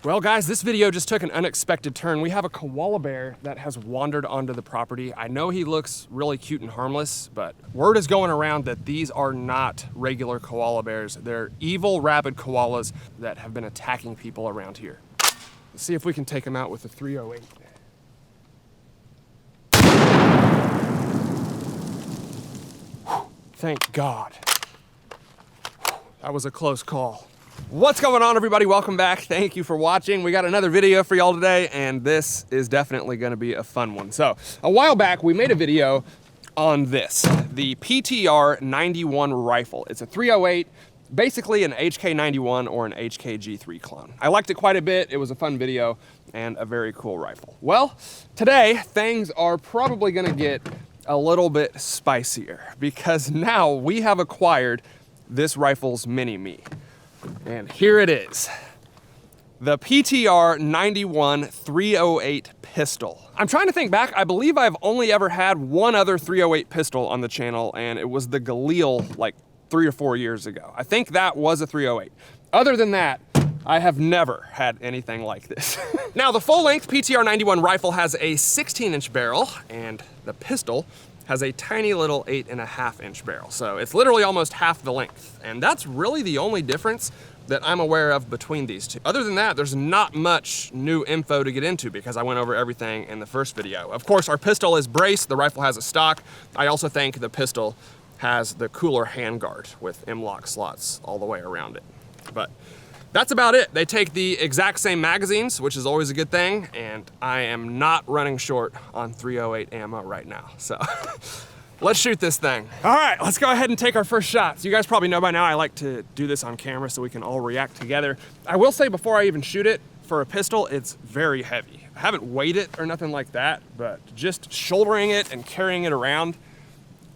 Well guys, this video just took an unexpected turn. We have a koala bear that has wandered onto the property. I know he looks really cute and harmless, but word is going around that these are not regular koala bears. They're evil rabid koalas that have been attacking people around here. Let's see if we can take him out with a 308. Thank God. That was a close call. What's going on, everybody? Welcome back. Thank you for watching. We got another video for y'all today, and this is definitely going to be a fun one. So a while back, we made a video on this, the PTR-91 rifle. It's a 308, basically an HK91 or an HKG3 clone. I liked it quite a bit. It was a fun video and a very cool rifle. Well, today things are probably going to get a little bit spicier because now we have acquired this rifle's mini-me. And here it is, the PTR-91 308 pistol. I'm trying to think back. I believe I've only ever had one other 308 pistol on the channel, and it was the Galil like 3 or 4 years ago. I think that was a 308. Other than that, I have never had anything like this. Now, the full-length PTR-91 rifle has a 16-inch barrel, and the pistol has a tiny little 8.5-inch barrel. So it's literally almost half the length. And that's really the only difference that I'm aware of between these two. Other than that, there's not much new info to get into because I went over everything in the first video. Of course, our pistol is braced, the rifle has a stock. I also think the pistol has the cooler handguard with M-lock slots all the way around it. But that's about it. They take the exact same magazines, which is always a good thing, and I am not running short on 308 ammo right now, so let's shoot this thing. All right, let's go ahead and take our first shots. You guys probably know by now I like to do this on camera so we can all react together. I will say before I even shoot it, for a pistol, it's very heavy. I haven't weighed it or nothing like that, but just shouldering it and carrying it around,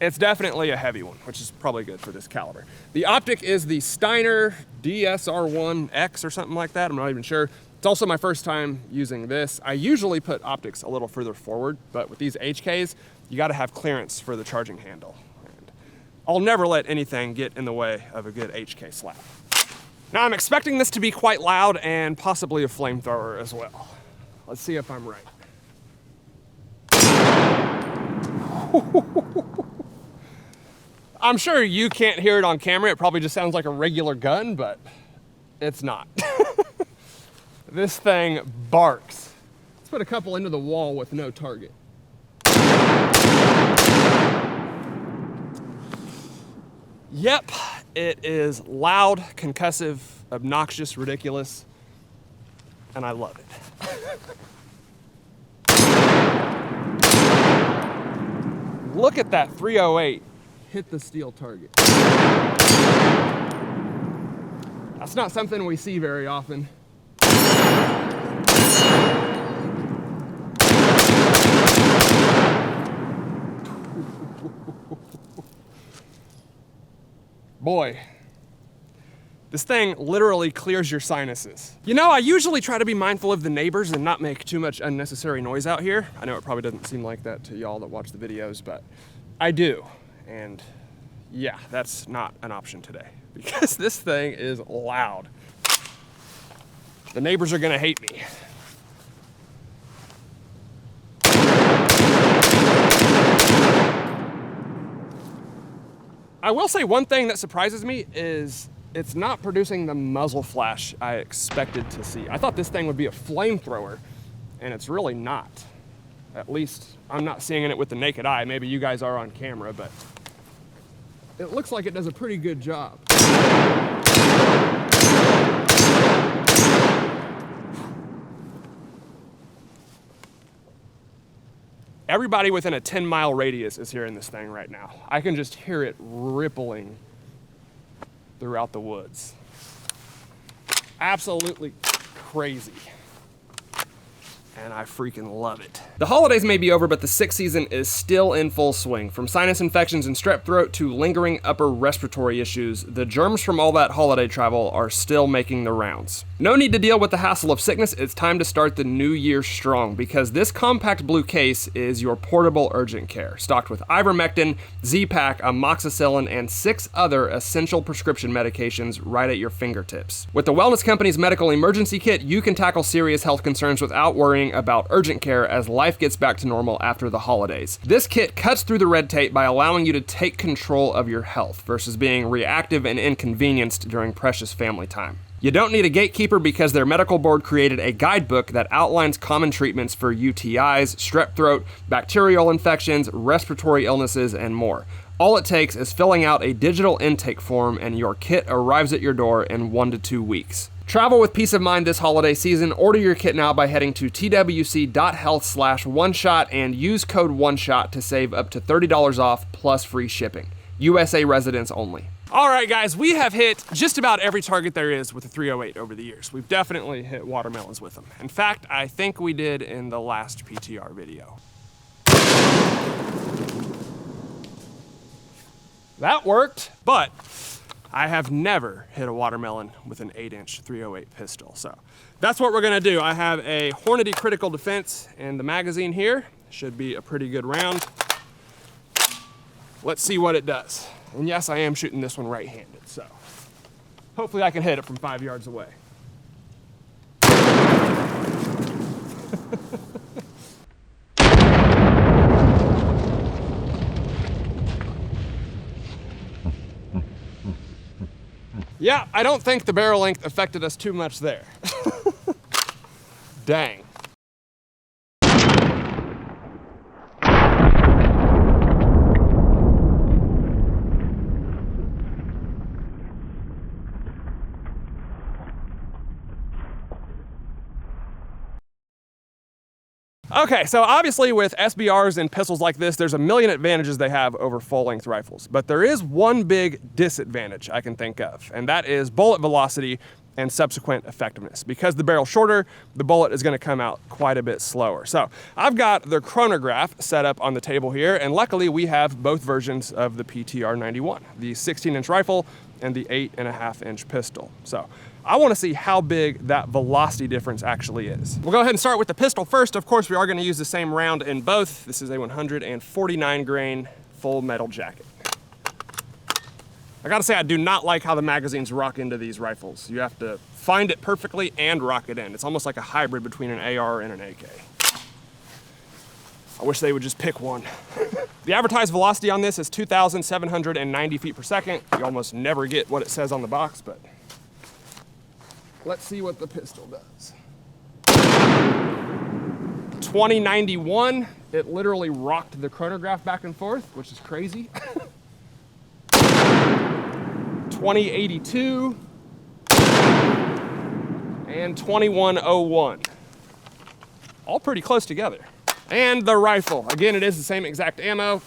it's definitely a heavy one, which is probably good for this caliber. The optic is the Steiner DSR1X or something like that. I'm not even sure. It's also my first time using this. I usually put optics a little further forward, but with these HKs, you gotta have clearance for the charging handle. And I'll never let anything get in the way of a good HK slap. Now I'm expecting this to be quite loud and possibly a flamethrower as well. Let's see if I'm right. I'm sure you can't hear it on camera. It probably just sounds like a regular gun, but it's not. This thing barks. Let's put a couple into the wall with no target. Yep, it is loud, concussive, obnoxious, ridiculous, and I love it. Look at that 308. Hit the steel target. That's not something we see very often. Boy, this thing literally clears your sinuses. You know, I usually try to be mindful of the neighbors and not make too much unnecessary noise out here. I know it probably doesn't seem like that to y'all that watch the videos, but I do. And yeah, that's not an option today because this thing is loud. The neighbors are gonna hate me. I will say one thing that surprises me is it's not producing the muzzle flash I expected to see. I thought this thing would be a flamethrower, and it's really not. At least I'm not seeing it with the naked eye. Maybe you guys are on camera, but it looks like it does a pretty good job. Everybody within a 10-mile radius is hearing this thing right now. I can just hear it rippling throughout the woods. Absolutely crazy. and I freaking love it. The holidays may be over, but the sick season is still in full swing. From sinus infections and strep throat to lingering upper respiratory issues, the germs from all that holiday travel are still making the rounds. No need to deal with the hassle of sickness. It's time to start the new year strong, because this compact blue case is your portable urgent care, stocked with ivermectin, Z-Pak, amoxicillin, and 6 other essential prescription medications right at your fingertips. With the Wellness Company's medical emergency kit, you can tackle serious health concerns without worrying about urgent care as life gets back to normal after the holidays. This kit cuts through the red tape by allowing you to take control of your health versus being reactive and inconvenienced during precious family time. You don't need a gatekeeper because their medical board created a guidebook that outlines common treatments for UTIs, strep throat, bacterial infections, respiratory illnesses, and more. All it takes is filling out a digital intake form and your kit arrives at your door in 1 to 2 weeks. Travel with peace of mind this holiday season. Order your kit now by heading to twc.health/oneshot and use code ONESHOT to save up to $30 off plus free shipping. USA residents only. All right, guys, we have hit just about every target there is with the 308 over the years. We've definitely hit watermelons with them. In fact, I think we did in the last PTR video. That worked, but I have never hit a watermelon with an 8-inch 308 pistol. So that's what we're gonna do. I have a Hornady Critical Defense in the magazine here. Should be a pretty good round. Let's see what it does. And yes, I am shooting this one right-handed, so hopefully I can hit it from 5 yards away. Yeah, I don't think the barrel length affected us too much there. Dang. Okay, so obviously with SBRs and pistols like this, there's a million advantages they have over full-length rifles. But there is one big disadvantage I can think of, and that is bullet velocity and subsequent effectiveness. Because the barrel's shorter, the bullet is gonna come out quite a bit slower. So I've got the chronograph set up on the table here, and luckily we have both versions of the PTR-91, the 16-inch rifle and the 8.5-inch pistol. So I want to see how big that velocity difference actually is. We'll go ahead and start with the pistol first. Of course, we are going to use the same round in both. This is a 149 grain full metal jacket. I gotta say, I do not like how the magazines rock into these rifles. You have to find it perfectly and rock it in. It's almost like a hybrid between an AR and an AK. I wish they would just pick one. The advertised velocity on this is 2,790 feet per second. You almost never get what it says on the box, but let's see what the pistol does. 2091, it literally rocked the chronograph back and forth, which is crazy. 2082 and 2101. All pretty close together. And the rifle, again, it is the same exact ammo.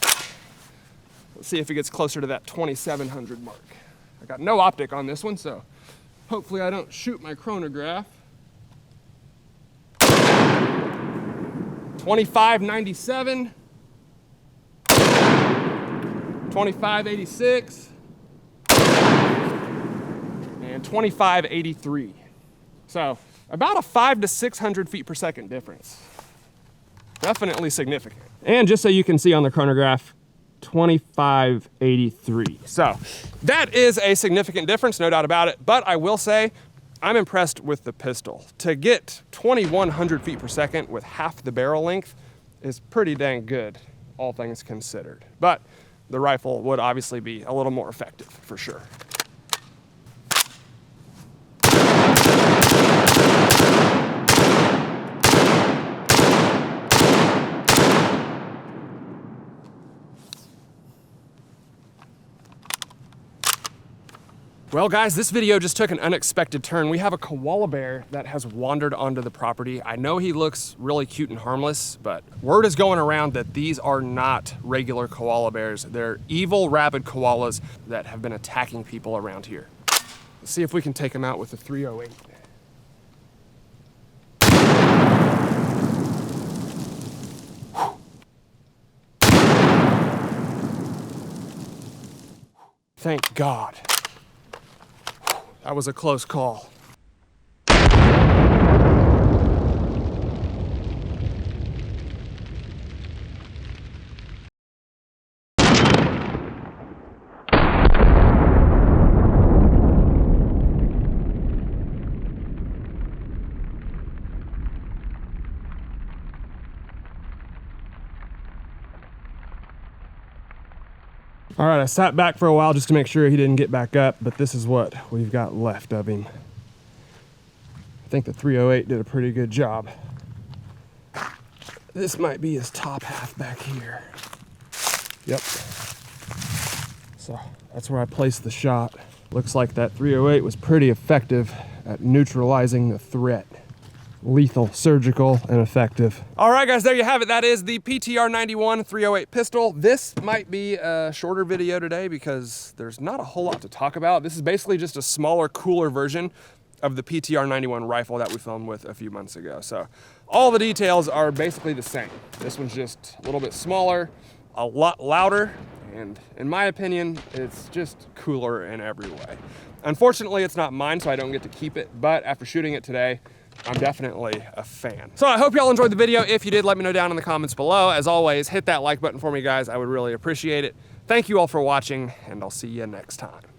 Let's see if it gets closer to that 2700 mark. I got no optic on this one, so hopefully I don't shoot my chronograph. 2597, 2586, and 2583. So about a 500 to 600 feet per second difference. Definitely significant. And just so you can see on the chronograph, 2583. So that is a significant difference, no doubt about it. But I will say, I'm impressed with the pistol. To get 2100 feet per second with half the barrel length is pretty dang good, all things considered. But the rifle would obviously be a little more effective, for sure. Well guys, this video just took an unexpected turn. We have a koala bear that has wandered onto the property. I know he looks really cute and harmless, but word is going around that these are not regular koala bears. They're evil rabid koalas that have been attacking people around here. Let's see if we can take him out with the 308. Thank God. That was a close call. All right, I sat back for a while just to make sure he didn't get back up, but this is what we've got left of him. I think the 308 did a pretty good job. This might be his top half back here. Yep. So that's where I placed the shot. Looks like that 308 was pretty effective at neutralizing the threat. Lethal, surgical, and effective. All right, guys, there you have it. That is the PTR-91 308 pistol. This might be a shorter video today because there's not a whole lot to talk about. This is basically just a smaller, cooler version of the PTR-91 rifle that we filmed with a few months ago. So all the details are basically the same. This one's just a little bit smaller, a lot louder, and in my opinion, it's just cooler in every way. Unfortunately, it's not mine, so I don't get to keep it, but after shooting it today, I'm definitely a fan. So I hope y'all enjoyed the video. If you did, let me know down in the comments below. As always, hit that like button for me, guys. I would really appreciate it. Thank you all for watching, and I'll see you next time.